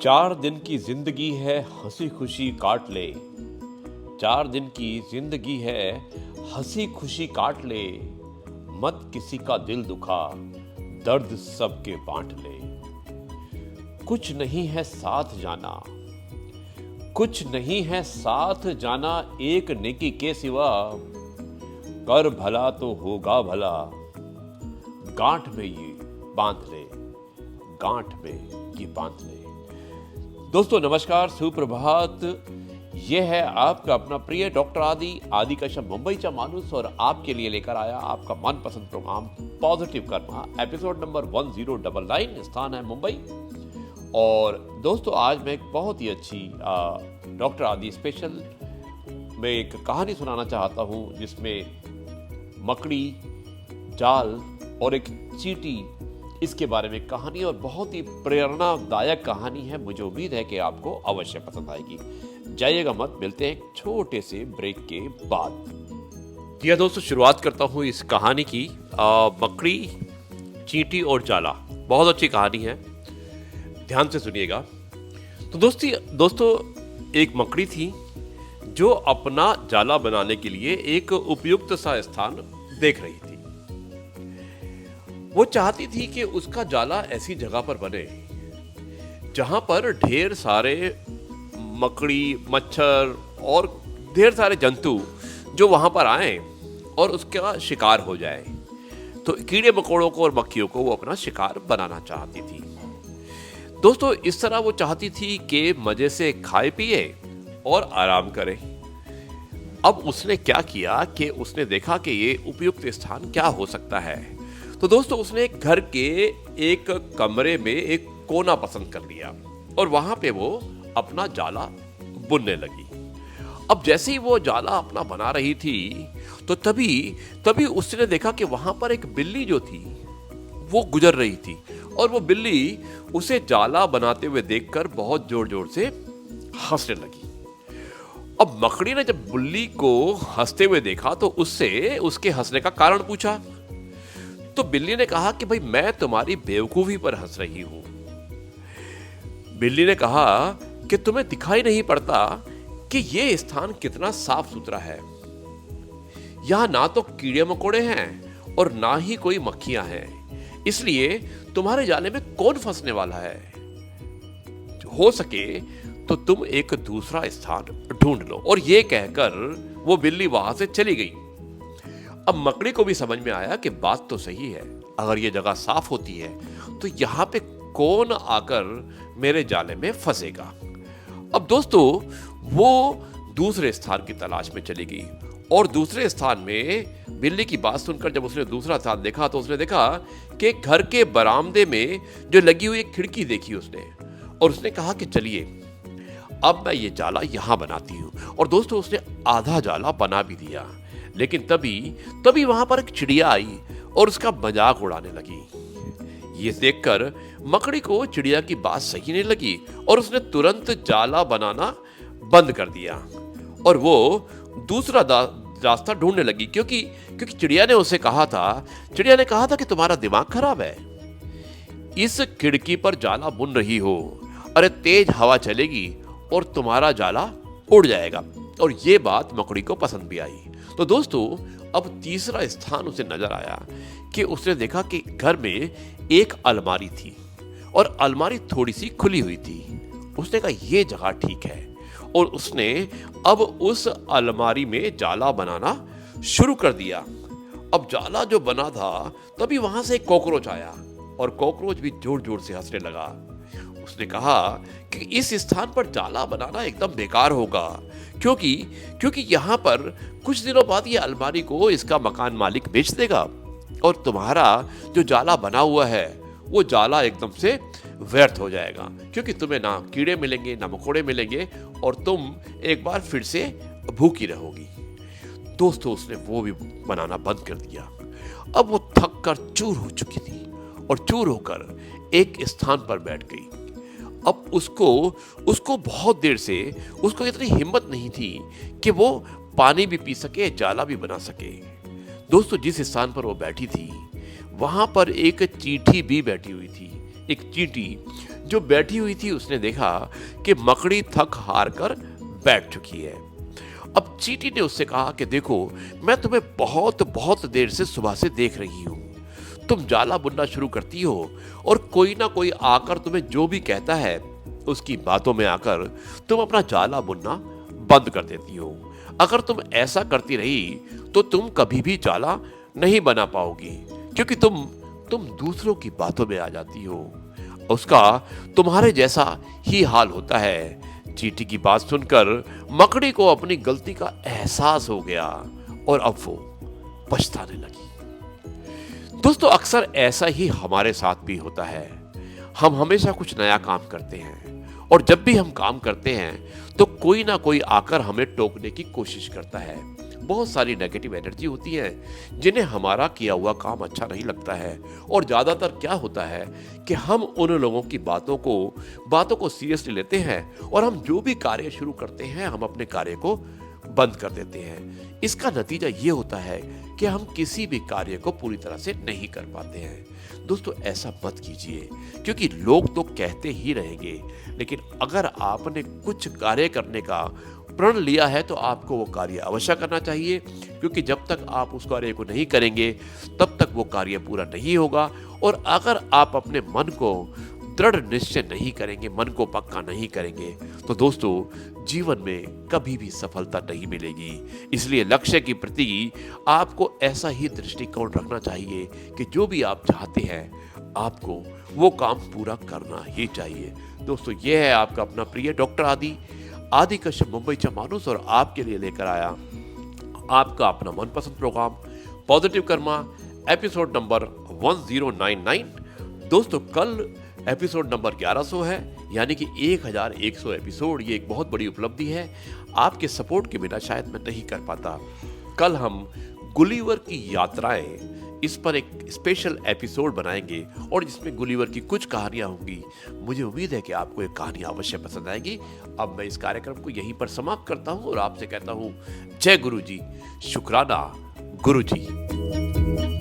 4 दिन की जिंदगी है हंसी खुशी काट ले। 4 दिन की जिंदगी है हंसी खुशी काट ले। मत किसी का दिल दुखा, दर्द सबके बांट ले। कुछ नहीं है साथ जाना, कुछ नहीं है साथ जाना एक नेकी के सिवा। कर भला तो होगा भला, गांठ में ये बांध ले, गांठ में ये बांध ले। दोस्तों नमस्कार, सुप्रभात। ये है आपका अपना प्रिय डॉक्टर आदि कश्यप मुंबईचा माणूस और आपके लिए लेकर आया आपका मनपसंद program positive karma, episode number 1099। स्थान है मुंबई। और दोस्तों आज मैं एक बहुत ही अच्छी डॉक्टर आदि स्पेशल में एक कहानी सुनाना चाहता हूँ, जिसमें मकड़ी, जाल और एक चींटी, इसके बारे में कहानी, और बहुत ही प्रेरणादायक कहानी है। मुझे उम्मीद है कि आपको अवश्य पसंद आएगी। जाइएगा मत, मिलते हैं एक छोटे से ब्रेक के बाद। यह दोस्तों शुरुआत करता हूँ इस कहानी की। मकड़ी, चींटी और जाला, बहुत अच्छी कहानी है, ध्यान से सुनिएगा। तो दोस्तों एक मकड़ी थी जो अपना जाला बनाने के लिए एक उपयुक्त सा स्थान देख रही थी। वो चाहती थी कि उसका जाला ऐसी जगह पर बने जहां पर ढेर सारे मकड़ी, मच्छर और ढेर सारे जंतु जो वहां पर आए और उसका शिकार हो जाए। तो कीड़े मकोड़ों को और मक्खियों को वो अपना शिकार बनाना चाहती थी। दोस्तों इस तरह वो चाहती थी कि मजे से खाए पिए और आराम करे। अब उसने क्या किया कि उसने देखा कि ये उपयुक्त स्थान क्या हो सकता है। तो दोस्तों उसने घर के एक कमरे में एक कोना पसंद कर लिया और वहां पे वो अपना जाला बुनने लगी। अब जैसे ही वो जाला अपना बना रही थी तो तभी उसने देखा कि वहां पर एक बिल्ली जो थी वो गुजर रही थी, और वो बिल्ली उसे जाला बनाते हुए देखकर बहुत जोर जोर से हंसने लगी। अब मकड़ी ने जब बिल्ली को हंसते हुए देखा तो उससे उसके हंसने का कारण पूछा। तो बिल्ली ने कहा कि भाई मैं तुम्हारी बेवकूफी पर हंस रही हूं। बिल्ली ने कहा कि तुम्हें दिखाई नहीं पड़ता कि यह स्थान कितना साफ सुथरा है। यहां ना तो कीड़े मकोड़े हैं और ना ही कोई मक्खियां हैं, इसलिए तुम्हारे जाले में कौन फंसने वाला है। हो सके तो तुम एक दूसरा स्थान ढूंढ लो। और यह कहकर वो बिल्ली वहां से चली गई। अब मकड़ी को भी समझ में आया कि बात तो सही है, अगर ये जगह साफ होती है तो यहाँ पे कौन आकर मेरे जाले में फंसेगा। अब दोस्तों वो दूसरे स्थान की तलाश में चली गई, और दूसरे स्थान में बिल्ली की बात सुनकर जब उसने दूसरा स्थान देखा तो उसने देखा कि घर के बरामदे में जो लगी हुई एक खिड़की देखी उसने, और उसने कहा कि चलिए अब मैं ये जाला यहां बनाती हूं। और दोस्तों उसने आधा जाला बना भी दिया, लेकिन तभी वहां पर एक चिड़िया आई और उसका मजाक उड़ाने लगी। ये देखकर मकड़ी को चिड़िया की बात सही नहीं लगी और उसने तुरंत जाला बनाना बंद कर दिया और वो दूसरा रास्ता ढूंढने लगी, क्योंकि चिड़िया ने कहा था कि तुम्हारा दिमाग खराब है, इस खिड़की पर जाला बुन रही हो, अरे तेज हवा चलेगी और तुम्हारा जाला उड़ जाएगा। और ये बात मकड़ी को पसंद भी आई। तो दोस्तों अब तीसरा स्थान उसे नजर आया कि उसने देखा कि घर में एक अलमारी थी और अलमारी थोड़ी सी खुली हुई थी। उसने कहा ये जगह ठीक है, और उसने अब उस अलमारी में जाला बनाना शुरू कर दिया। अब जाला जो बना था तभी वहां से एक कॉकरोच आया और कॉकरोच भी जोर जोर से हंसने लगा। उसने कहा कि इस स्थान पर जाला बनाना एकदम बेकार होगा, क्योंकि यहाँ पर कुछ दिनों बाद ये अलमारी को इसका मकान मालिक बेच देगा और तुम्हारा जो जाला बना हुआ है वो जाला एकदम से व्यर्थ हो जाएगा, क्योंकि तुम्हें ना कीड़े मिलेंगे ना मकोड़े मिलेंगे और तुम एक बार फिर से भूखी रहोगी। दोस्तों उसने वो भी बनाना बंद कर दिया। अब वो थक कर चूर हो चुकी थी और चूर होकर एक स्थान पर बैठ गई। अब उसको बहुत देर से उसको इतनी हिम्मत नहीं थी कि वो पानी भी पी सके, जाला भी बना सके। दोस्तों जिस स्थान पर वो बैठी थी वहां पर एक चींटी भी बैठी हुई थी। एक चींटी जो बैठी हुई थी उसने देखा कि मकड़ी थक हार कर बैठ चुकी है। अब चींटी ने उससे कहा कि देखो, मैं तुम्हें बहुत बहुत देर से सुबह से देख रही हूँ। तुम जाला बुनना शुरू करती हो और कोई ना कोई आकर तुम्हें जो भी कहता है उसकी बातों में आकर तुम अपना जाला बुनना बंद कर देती हो। अगर तुम ऐसा करती रही तो तुम कभी भी जाला नहीं बना पाओगी, क्योंकि तुम दूसरों की बातों में आ जाती हो। उसका तुम्हारे जैसा ही हाल होता है। चींटी की बात सुनकर मकड़ी को अपनी गलती का एहसास हो गया और अब वो पछताने लगी। दोस्तों, अक्सर ऐसा ही हमारे साथ भी होता है। हम हमेशा कुछ नया काम करते हैं और जब भी हम काम करते हैं तो कोई ना कोई आकर हमें टोकने की कोशिश करता है। बहुत सारी नेगेटिव एनर्जी होती है जिन्हें हमारा किया हुआ काम अच्छा नहीं लगता है, और ज़्यादातर क्या होता है कि हम उन लोगों की बातों को सीरियसली लेते हैं और हम जो भी कार्य शुरू करते हैं हम अपने कार्य को बंद कर देते हैं। इसका नतीजा ये होता है कि हम किसी भी कार्य को पूरी तरह से नहीं कर पाते हैं। दोस्तों, ऐसा मत कीजिए, क्योंकि लोग तो कहते ही रहेंगे, लेकिन अगर आपने कुछ कार्य करने का प्रण लिया है तो आपको वो कार्य अवश्य करना चाहिए, क्योंकि जब तक आप उस कार्य को नहीं करेंगे तब तक वो कार्य पूरा नहीं होगा। और अगर आप अपने मन को दृढ़ निश्चय नहीं करेंगे, मन को पक्का नहीं करेंगे, तो दोस्तों जीवन में कभी भी सफलता नहीं मिलेगी। इसलिए लक्ष्य के प्रति आपको ऐसा ही दृष्टिकोण रखना चाहिए कि जो भी आप चाहते हैं आपको वो काम पूरा करना ही चाहिए। दोस्तों, ये है आपका अपना प्रिय डॉक्टर आदि कश्यप मुंबईचा माणूस, और आपके लिए लेकर आया आपका अपना मनपसंद program positive karma, episode number 1099। दोस्तों, कल एपिसोड नंबर 1100 है, यानी कि 1100 एपिसोड। ये एक बहुत बड़ी उपलब्धि है। आपके सपोर्ट के बिना शायद मैं नहीं कर पाता। कल हम गुलिवर की यात्राएं, इस पर एक स्पेशल एपिसोड बनाएंगे और जिसमें गुलिवर की कुछ कहानियां होंगी। मुझे उम्मीद है कि आपको ये कहानी अवश्य पसंद आएगी। अब मैं इस कार्यक्रम को यहीं पर समाप्त करता हूं और आपसे कहता हूं जय गुरु जी, शुक्राना गुरु जी।